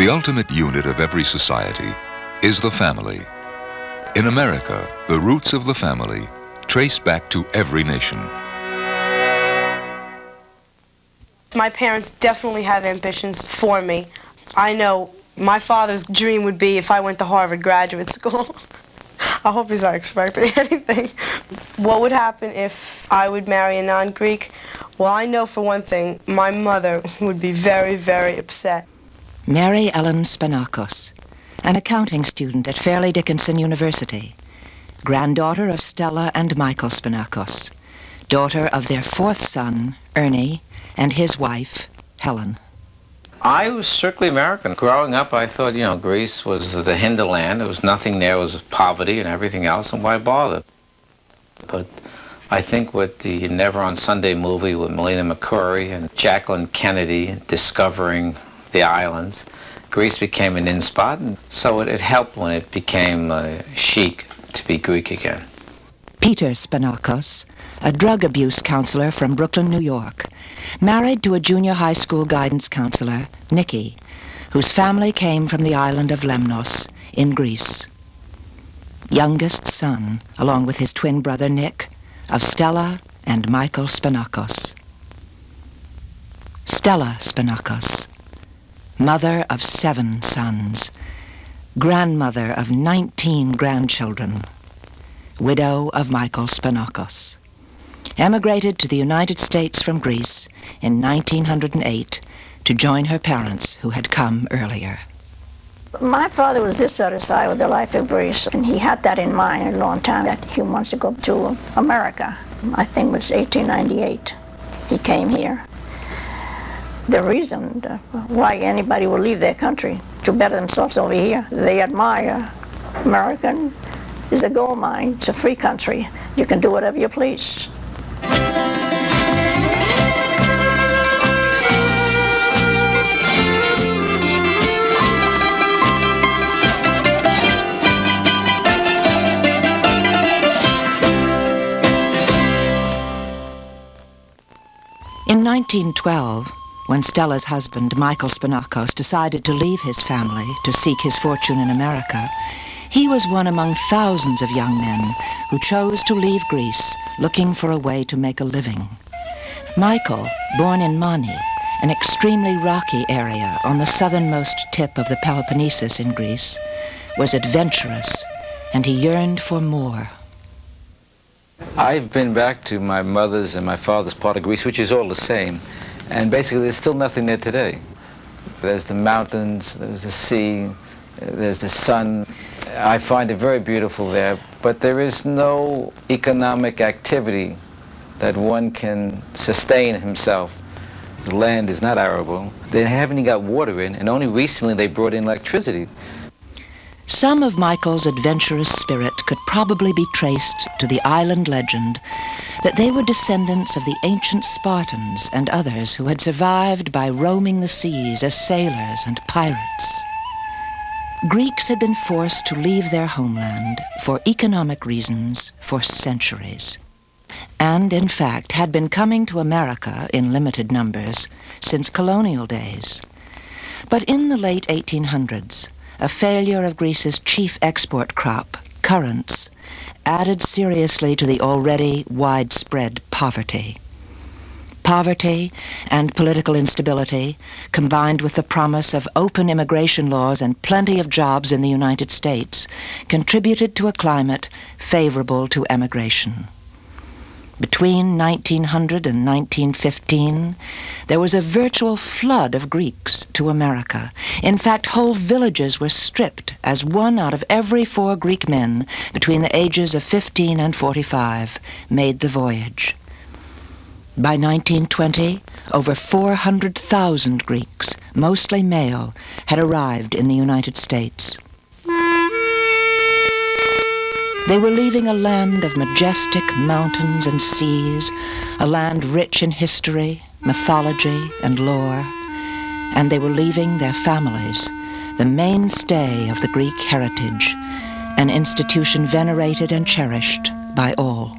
The ultimate unit of every society is the family. In America, the roots of the family trace back to every nation. My parents definitely have ambitions for me. I know my father's dream would be if I went to Harvard graduate school. I hope he's not expecting anything. What would happen if I would marry a non-Greek? Well, I know for one thing, my mother would be very, very upset. Mary Ellen Spanakos, an accounting student at Fairleigh Dickinson University, granddaughter of Stella and Michael Spanakos, daughter of their fourth son, Ernie, and his wife, Helen. I was strictly American. Growing up, I thought, Greece was the hinterland. There was nothing there. It was poverty and everything else, and why bother? But I think with the Never on Sunday movie with Melina McCurry and Jacqueline Kennedy discovering the islands, Greece became an in spot, and so it helped when it became chic to be Greek again. Peter Spanakos, a drug abuse counselor from Brooklyn, New York, married to a junior high school guidance counselor, Nikki, whose family came from the island of Lemnos in Greece. Youngest son, along with his twin brother Nick, of Stella and Michael Spanakos. Stella Spanakos, mother of 7 sons, grandmother of 19 grandchildren, widow of Michael Spanakos, emigrated to the United States from Greece in 1908 to join her parents who had come earlier. My father was dissatisfied with the life of Greece, and he had that in mind a long time, that he wants to go to America. I think it was 1898 he came here. The reason why anybody would leave their country to better themselves over here, they admire American. It's a gold mine. It's a free country. You can do whatever you please. In 1912, when Stella's husband, Michael Spanakos, decided to leave his family to seek his fortune in America, he was one among thousands of young men who chose to leave Greece looking for a way to make a living. Michael, born in Mani, an extremely rocky area on the southernmost tip of the Peloponnesus in Greece, was adventurous, and he yearned for more. I've been back to my mother's and my father's part of Greece, which is all the same, and basically there's still nothing there today. There's the mountains, there's the sea, there's the sun. I find it very beautiful there, but there is no economic activity that one can sustain himself. The land is not arable. They haven't even got water in, and only recently they brought in electricity. Some of Michael's adventurous spirit could probably be traced to the island legend that they were descendants of the ancient Spartans and others who had survived by roaming the seas as sailors and pirates. Greeks had been forced to leave their homeland for economic reasons for centuries, and in fact had been coming to America in limited numbers since colonial days. But in the late 1800s, a failure of Greece's chief export crop, currants, added seriously to the already widespread poverty. Poverty and political instability, combined with the promise of open immigration laws and plenty of jobs in the United States, contributed to a climate favorable to emigration. Between 1900 and 1915, there was a virtual flood of Greeks to America. In fact, whole villages were stripped as 1 out of every 4 Greek men between the ages of 15 and 45 made the voyage. By 1920, over 400,000 Greeks, mostly male, had arrived in the United States. They were leaving a land of majestic mountains and seas, a land rich in history, mythology, and lore, and they were leaving their families, the mainstay of the Greek heritage, an institution venerated and cherished by all.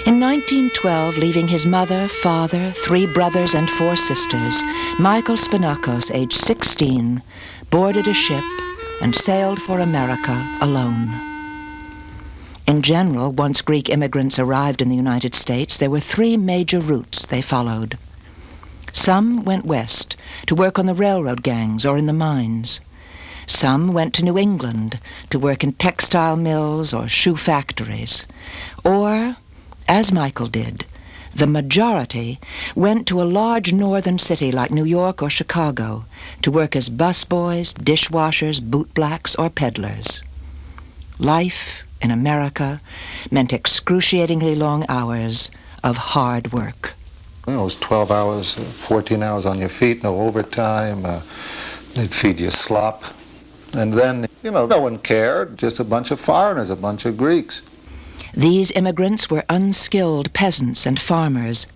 In In 1912, leaving his mother, father, 3 brothers and 4 sisters, Michael Spanakos, age 16, boarded a ship and sailed for America alone. In general, once Greek immigrants arrived in the United States, there were 3 major routes they followed. Some went west to work on the railroad gangs or in the mines. Some went to New England to work in textile mills or shoe factories. Or, as Michael did, the majority went to a large northern city like New York or Chicago to work as busboys, dishwashers, bootblacks, or peddlers. Life in America meant excruciatingly long hours of hard work. You know, it was 12 hours, 14 hours on your feet, no overtime. They'd feed you slop. And then, you know, no one cared, just a bunch of foreigners, a bunch of Greeks. These immigrants were unskilled peasants and farmers,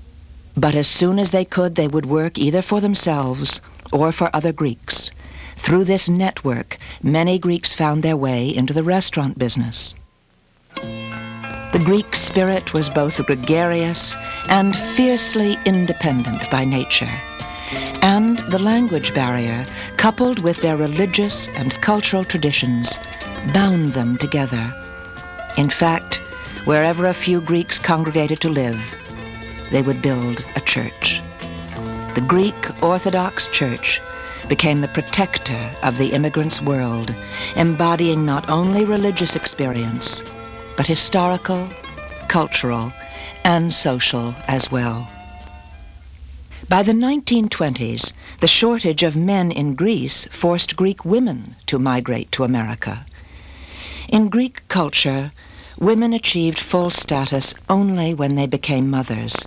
but as soon as they could, they would work either for themselves or for other Greeks. Through this network, many Greeks found their way into the restaurant business. The Greek spirit was both gregarious and fiercely independent by nature, and the language barrier, coupled with their religious and cultural traditions, bound them together. In fact, wherever a few Greeks congregated to live, they would build a church. The Greek Orthodox Church became the protector of the immigrants' world, embodying not only religious experience, but historical, cultural, and social as well. By the 1920s, the shortage of men in Greece forced Greek women to migrate to America. In Greek culture, women achieved full status only when they became mothers,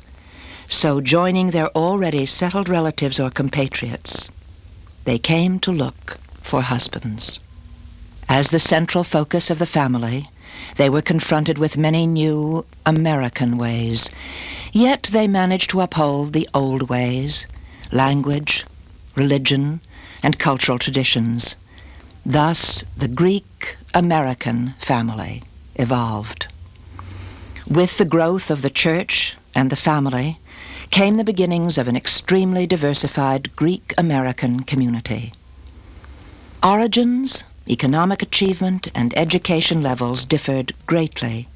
so joining their already settled relatives or compatriots, they came to look for husbands. As the central focus of the family, they were confronted with many new American ways, yet they managed to uphold the old ways, language, religion, and cultural traditions. Thus, the Greek-American family evolved. With the growth of the church and the family came the beginnings of an extremely diversified Greek-American community. Origins, economic achievement, and education levels differed greatly.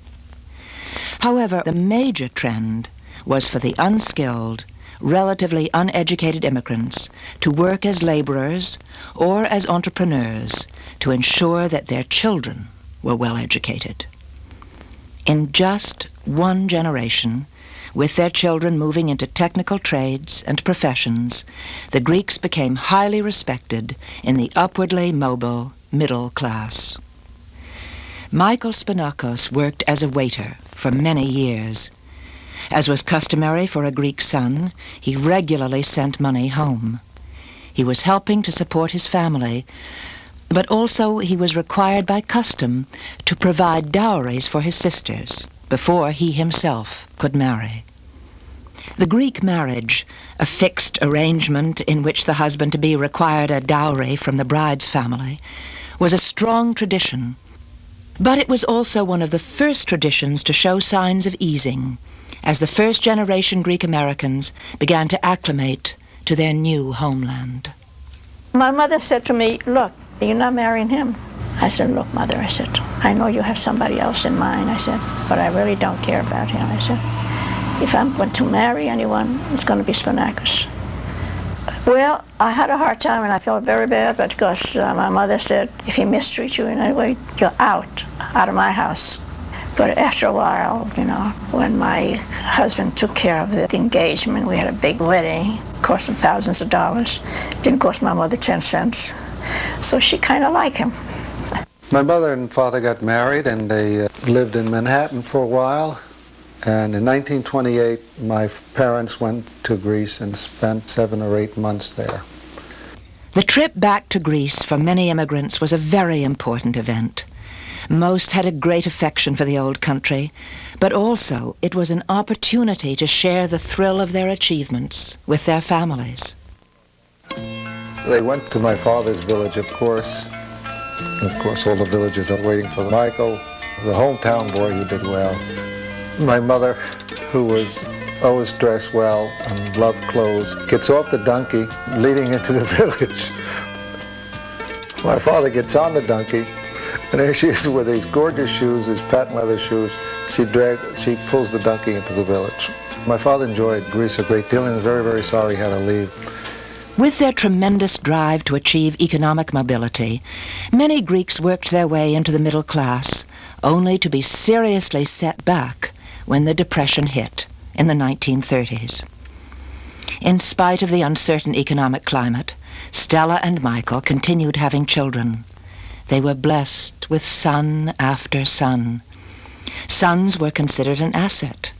However, the major trend was for the unskilled, relatively uneducated immigrants to work as laborers or as entrepreneurs to ensure that their children were well educated. In just one generation, with their children moving into technical trades and professions, the Greeks became highly respected in the upwardly mobile middle class. Michael Spanakos worked as a waiter for many years. As was customary for a Greek son, he regularly sent money home. He was helping to support his family, but also he was required by custom to provide dowries for his sisters before he himself could marry. The Greek marriage, a fixed arrangement in which the husband-to-be required a dowry from the bride's family, was a strong tradition, but it was also one of the first traditions to show signs of easing as the first-generation Greek Americans began to acclimate to their new homeland. My mother said to me, "Look, you're not marrying him." I said, "Look, Mother," I said, "I know you have somebody else in mind," I said, "but I really don't care about him." I said, "If I'm going to marry anyone, it's going to be Spanakos." Well, I had a hard time and I felt very bad because my mother said, "If he mistreats you in any way, you're out of my house." But after a while, you know, when my husband took care of the engagement, we had a big wedding, cost him thousands of dollars. Didn't cost my mother 10 cents. So she kind of liked him. My mother and father got married and they lived in Manhattan for a while. And in 1928, my parents went to Greece and spent 7 or 8 months there. The trip back to Greece for many immigrants was a very important event. Most had a great affection for the old country, but also it was an opportunity to share the thrill of their achievements with their families. They went to my father's village, of course. Of course, all the villagers are waiting for Michael, the hometown boy who did well. My mother who was always dressed well and loved clothes, gets off the donkey leading into the village. My father gets on the donkey, and there she is with these gorgeous shoes, these patent leather shoes. She pulls the donkey into the village. My father enjoyed Greece a great deal and was very, very sorry he had to leave. With their tremendous drive to achieve economic mobility, many Greeks worked their way into the middle class, only to be seriously set back when the Depression hit in the 1930s. In spite of the uncertain economic climate, Stella and Michael continued having children. They were blessed with son after son. Sons were considered an asset,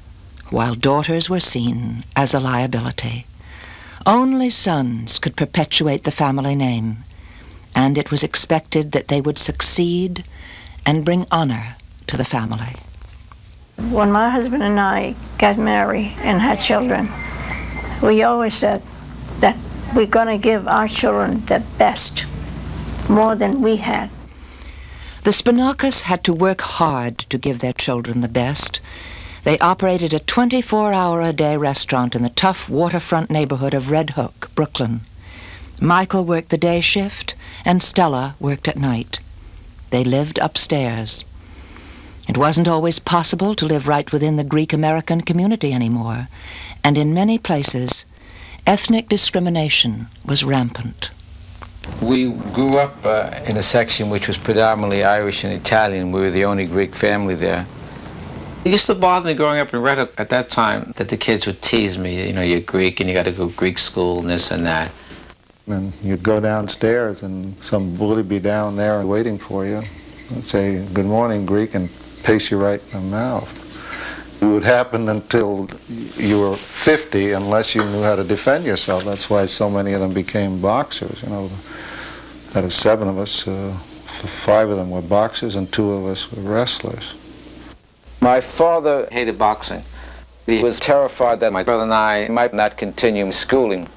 while daughters were seen as a liability. Only sons could perpetuate the family name, and it was expected that they would succeed and bring honor to the family. When my husband and I got married and had children, we always said that we're going to give our children the best, more than we had. The Spanakos had to work hard to give their children the best. They operated a 24-hour-a-day restaurant in the tough waterfront neighborhood of Red Hook, Brooklyn. Michael worked the day shift, and Stella worked at night. They lived upstairs. It wasn't always possible to live right within the Greek-American community anymore, and in many places, ethnic discrimination was rampant. We grew up in a section which was predominantly Irish and Italian. We were the only Greek family there. It used to bother me growing up in Red Hook at that time that the kids would tease me, you know, you're Greek and you got to go to Greek school and this and that. And you'd go downstairs and some bully would be down there waiting for you. I'd say, "Good morning, Greek," and pace you right in the mouth. It would happen until you were 50 unless you knew how to defend yourself. That's why so many of them became boxers. You know, out of 7 of us, 5 of them were boxers and 2 of us were wrestlers. My father hated boxing. He was terrified that my brother and I might not continue schooling.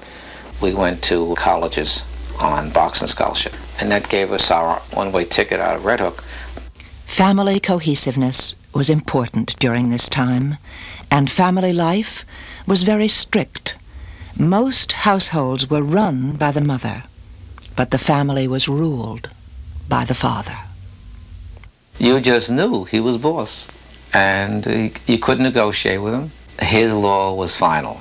We went to colleges on boxing scholarship, and that gave us our one-way ticket out of Red Hook. Family cohesiveness was important during this time, and family life was very strict. Most households were run by the mother, but the family was ruled by the father. You just knew he was boss, and you couldn't negotiate with him. His law was final.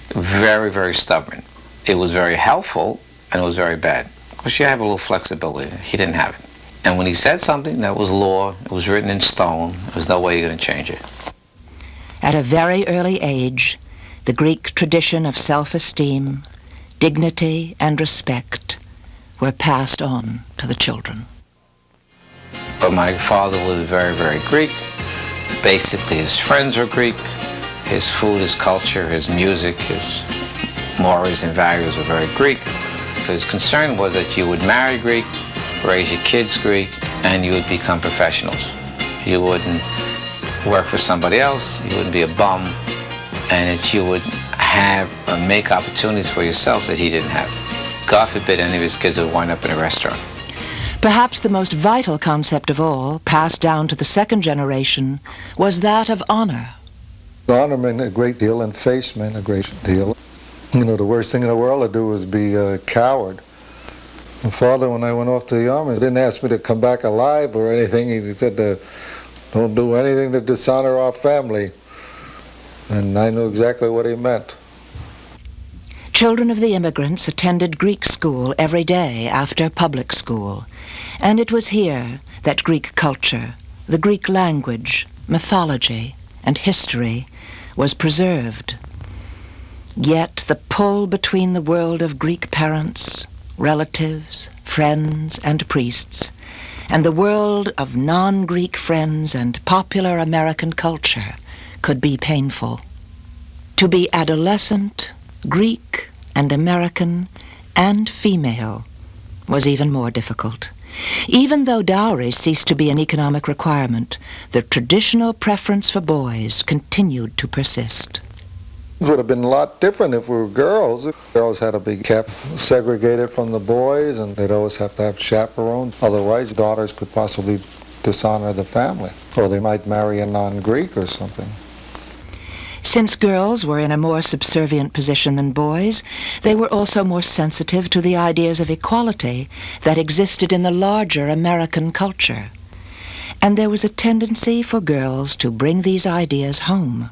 Very, very stubborn. It was very helpful, and it was very bad, because you have a little flexibility. He didn't have it. And when he said something, that was law. It was written in stone. There was no way you're going to change it. At a very early age, the Greek tradition of self-esteem, dignity, and respect were passed on to the children. But my father was very, very Greek. Basically, his friends were Greek. His food, his culture, his music, his morals and values were very Greek. His concern was that you would marry Greek, raise your kids Greek, and you would become professionals. You wouldn't work for somebody else, you wouldn't be a bum, and that you would have make opportunities for yourselves that he didn't have. God forbid any of his kids would wind up in a restaurant. Perhaps the most vital concept of all, passed down to the second generation, was that of honor. Honor meant a great deal, and face meant a great deal. You know, the worst thing in the world to do was be a coward. My father, when I went off to the army, didn't ask me to come back alive or anything. He said, "Don't do anything to dishonor our family." And I knew exactly what he meant. Children of the immigrants attended Greek school every day after public school, and it was here that Greek culture, the Greek language, mythology, and history was preserved. Yet the pull between the world of Greek parents, relatives, friends, and priests, and the world of non-Greek friends and popular American culture could be painful. To be adolescent, Greek, and American, and female was even more difficult. Even though dowry ceased to be an economic requirement, the traditional preference for boys continued to persist. It would have been a lot different if we were girls. Girls had to be kept segregated from the boys, and they'd always have to have chaperones. Otherwise, daughters could possibly dishonor the family, or they might marry a non-Greek or something. Since girls were in a more subservient position than boys, they were also more sensitive to the ideas of equality that existed in the larger American culture. And there was a tendency for girls to bring these ideas home.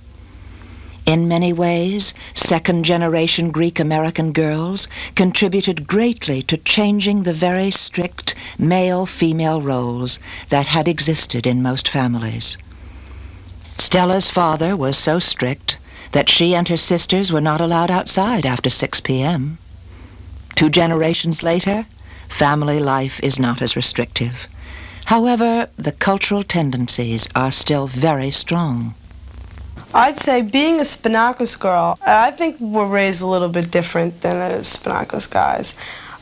In many ways, second-generation Greek-American girls contributed greatly to changing the very strict male-female roles that had existed in most families. Stella's father was so strict that she and her sisters were not allowed outside after 6 p.m. 2 generations later, family life is not as restrictive. However, the cultural tendencies are still very strong. I'd say being a Spanakos girl, I think we're raised a little bit different than the Spanakos guys.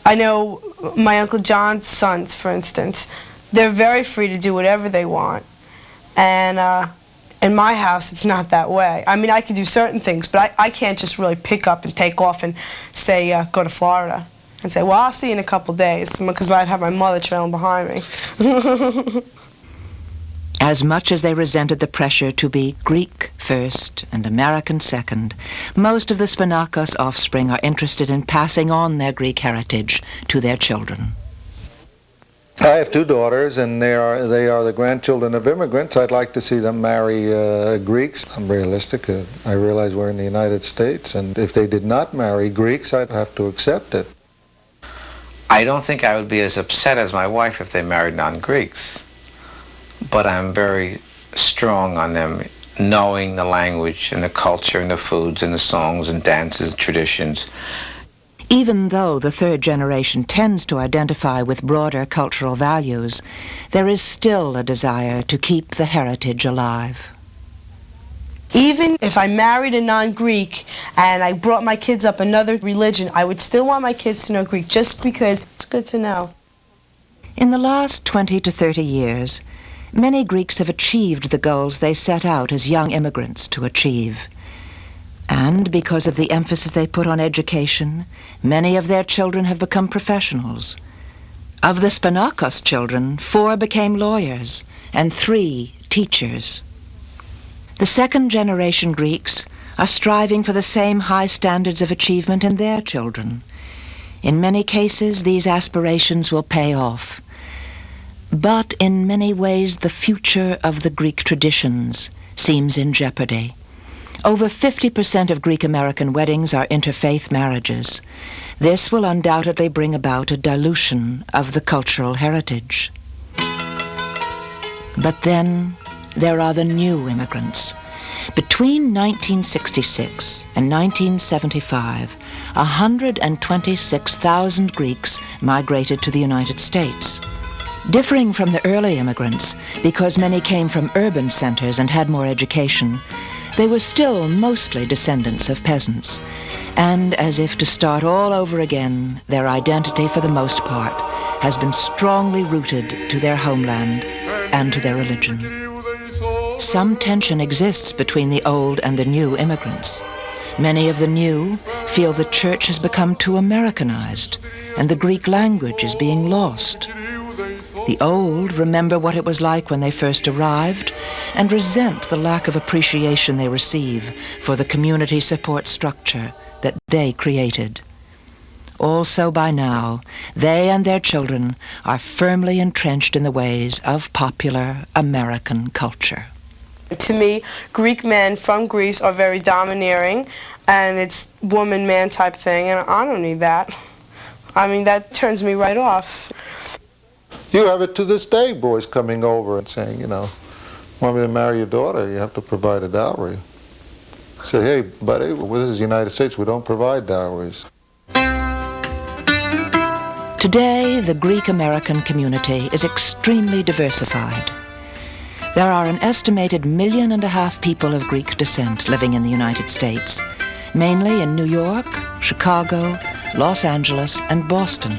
I know my Uncle John's sons, for instance, they're very free to do whatever they want. And in my house, it's not that way. I mean, I can do certain things, but I can't just really pick up and take off and say, go to Florida. And say, well, I'll see you in a couple days, because I'd have my mother trailing behind me. As much as they resented the pressure to be Greek first and American second, most of the Spanakos offspring are interested in passing on their Greek heritage to their children. I have 2 daughters, and they are the grandchildren of immigrants. I'd like to see them marry Greeks. I'm realistic. I realize we're in the United States, and if they did not marry Greeks, I'd have to accept it. I don't think I would be as upset as my wife if they married non-Greeks. But I'm very strong on them knowing the language and the culture and the foods and the songs and dances and traditions. Even though the third generation tends to identify with broader cultural values, there is still a desire to keep the heritage alive. Even if I married a non-Greek and I brought my kids up another religion, I would still want my kids to know Greek just because it's good to know. In the last 20 to 30 years, many Greeks have achieved the goals they set out as young immigrants to achieve. And because of the emphasis they put on education, many of their children have become professionals. Of the Spanakos children, 4 became lawyers and 3 teachers. The second-generation Greeks are striving for the same high standards of achievement in their children. In many cases, these aspirations will pay off. But in many ways, the future of the Greek traditions seems in jeopardy. Over 50% of Greek-American weddings are interfaith marriages. This will undoubtedly bring about a dilution of the cultural heritage. But then there are the new immigrants. Between 1966 and 1975, 126,000 Greeks migrated to the United States. Differing from the early immigrants, because many came from urban centers and had more education, they were still mostly descendants of peasants. And as if to start all over again, their identity for the most part has been strongly rooted to their homeland and to their religion. Some tension exists between the old and the new immigrants. Many of the new feel the church has become too Americanized and the Greek language is being lost. The old remember what it was like when they first arrived and resent the lack of appreciation they receive for the community support structure that they created. Also by now, they and their children are firmly entrenched in the ways of popular American culture. To me, Greek men from Greece are very domineering, and it's woman-man type thing, and I don't need that. I mean, that turns me right off. You have it to this day, boys coming over and saying, you know, want me to marry your daughter, you have to provide a dowry. Say, hey, buddy, this is the United States, we don't provide dowries. Today, the Greek-American community is extremely diversified. There are an estimated 1.5 million people of Greek descent living in the United States, mainly in New York, Chicago, Los Angeles, and Boston.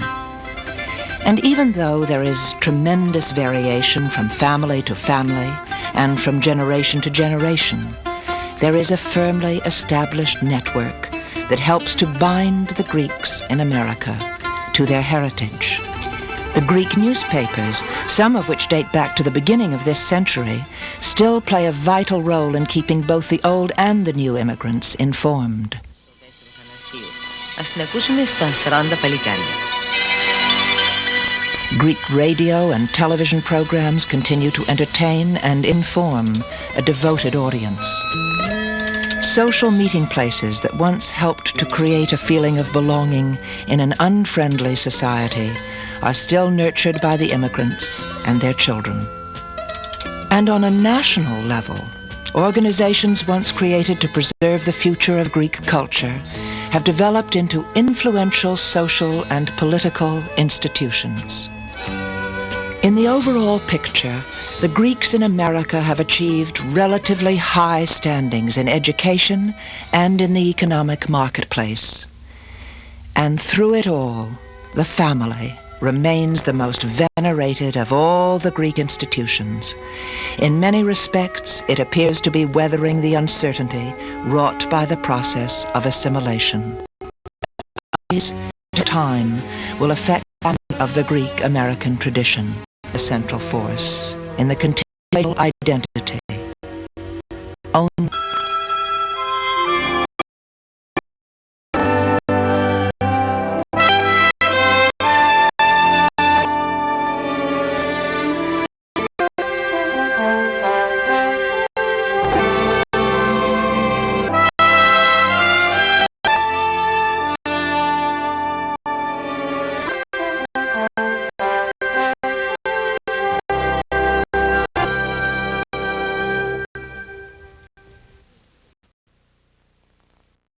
And even though there is tremendous variation from family to family and from generation to generation, there is a firmly established network that helps to bind the Greeks in America to their heritage. The Greek newspapers, some of which date back to the beginning of this century, still play a vital role in keeping both the old and the new immigrants informed. Greek radio and television programs continue to entertain and inform a devoted audience. Social meeting places that once helped to create a feeling of belonging in an unfriendly society are still nurtured by the immigrants and their children. And on a national level, organizations once created to preserve the future of Greek culture have developed into influential social and political institutions. In the overall picture, the Greeks in America have achieved relatively high standings in education and in the economic marketplace. And through it all, the family remains the most venerated of all the Greek institutions. In many respects, it appears to be weathering the uncertainty wrought by the process of assimilation. Time will affect the family of the Greek-American tradition, the central force in the continual identity. Only